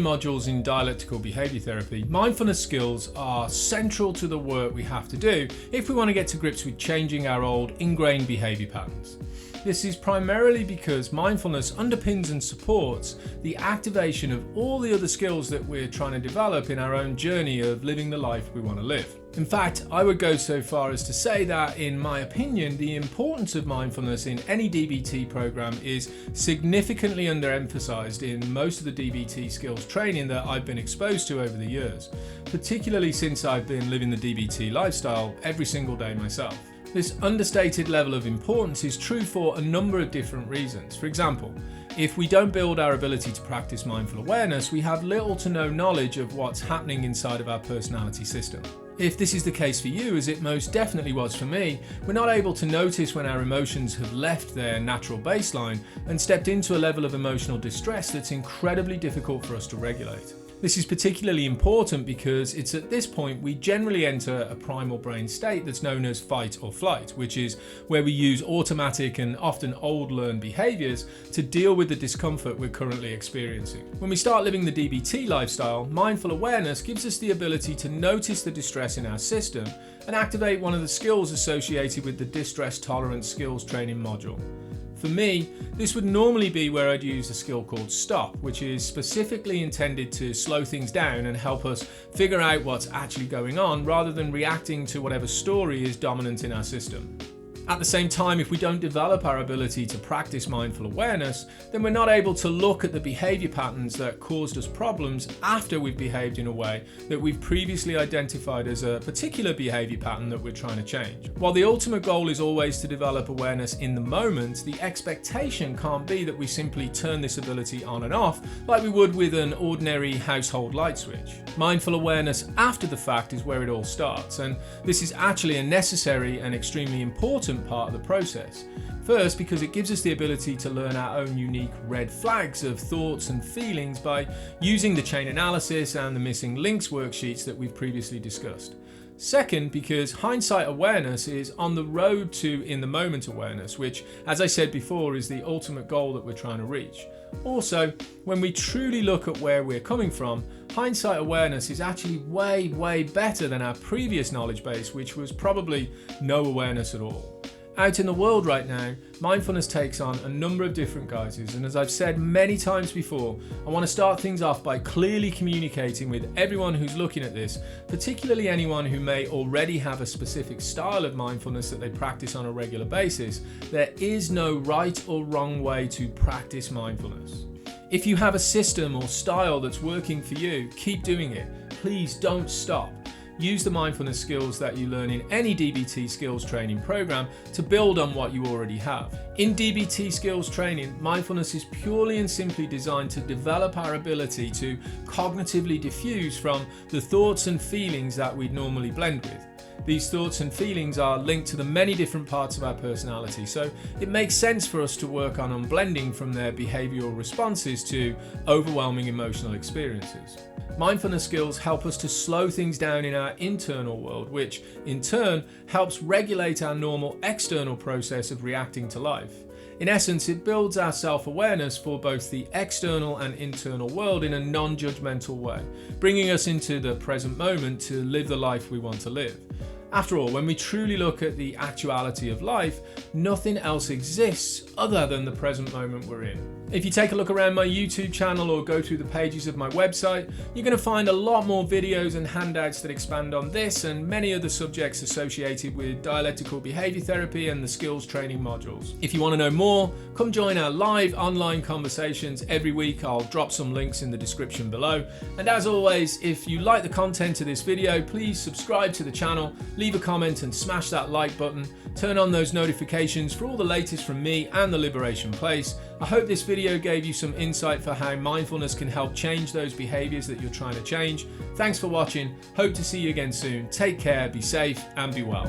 training modules in dialectical behaviour therapy, mindfulness skills are central to the work we have to do if we want to get to grips with changing our old ingrained behaviour patterns. This is primarily because mindfulness underpins and supports the activation of all the other skills that we're trying to develop in our own journey of living the life we want to live. In fact, I would go so far as to say that, in my opinion, the importance of mindfulness in any DBT program is significantly underemphasized in most of the DBT skills training that I've been exposed to over the years, particularly since I've been living the DBT lifestyle every single day myself. This understated level of importance is true for a number of different reasons. For example, if we don't build our ability to practice mindful awareness, we have little to no knowledge of what's happening inside of our personality system. If this is the case for you, as it most definitely was for me, we're not able to notice when our emotions have left their natural baseline and stepped into a level of emotional distress that's incredibly difficult for us to regulate. This is particularly important because it's at this point we generally enter a primal brain state that's known as fight or flight, which is where we use automatic and often old learned behaviours to deal with the discomfort we're currently experiencing. When we start living the DBT lifestyle, mindful awareness gives us the ability to notice the distress in our system and activate one of the skills associated with the distress tolerance skills training module. For me, this would normally be where I'd use a skill called stop, which is specifically intended to slow things down and help us figure out what's actually going on rather than reacting to whatever story is dominant in our system. At the same time, if we don't develop our ability to practice mindful awareness, then we're not able to look at the behaviour patterns that caused us problems after we've behaved in a way that we've previously identified as a particular behaviour pattern that we're trying to change. While the ultimate goal is always to develop awareness in the moment, the expectation can't be that we simply turn this ability on and off like we would with an ordinary household light switch. Mindful awareness after the fact is where it all starts, and this is actually a necessary and extremely important part of the process. First, because it gives us the ability to learn our own unique red flags of thoughts and feelings by using the chain analysis and the missing links worksheets that we've previously discussed. Second, because hindsight awareness is on the road to in the moment awareness, which, as I said before, is the ultimate goal that we're trying to reach. Also, when we truly look at where we're coming from, hindsight awareness is actually way better than our previous knowledge base, which was probably no awareness at all. Out in the world right now, mindfulness takes on a number of different guises, and as I've said many times before, I want to start things off by clearly communicating with everyone who's looking at this, particularly anyone who may already have a specific style of mindfulness that they practice on a regular basis. There is no right or wrong way to practice mindfulness. If you have a system or style that's working for you, keep doing it. Please don't stop. Use the mindfulness skills that you learn in any DBT skills training program to build on what you already have. In DBT skills training, mindfulness is purely and simply designed to develop our ability to cognitively diffuse from the thoughts and feelings that we'd normally blend with. These thoughts and feelings are linked to the many different parts of our personality, so it makes sense for us to work on unblending from their behavioural responses to overwhelming emotional experiences. Mindfulness skills help us to slow things down in our internal world, which in turn helps regulate our normal external process of reacting to life. In essence, it builds our self-awareness for both the external and internal world in a non-judgmental way, bringing us into the present moment to live the life we want to live. After all, when we truly look at the actuality of life, nothing else exists other than the present moment we're in. If you take a look around my YouTube channel or go through the pages of my website, you're going to find a lot more videos and handouts that expand on this and many other subjects associated with dialectical behaviour therapy and the skills training modules. If you want to know more, come join our live online conversations every week. I'll drop some links in the description below. And as always, if you like the content of this video, please subscribe to the channel, leave a comment and smash that like button. Turn on those notifications for all the latest from me and the Liberation Place. I hope this video gave you some insight for how mindfulness can help change those behaviours that you're trying to change. Thanks for watching. Hope to see you again soon. Take care, be safe and be well.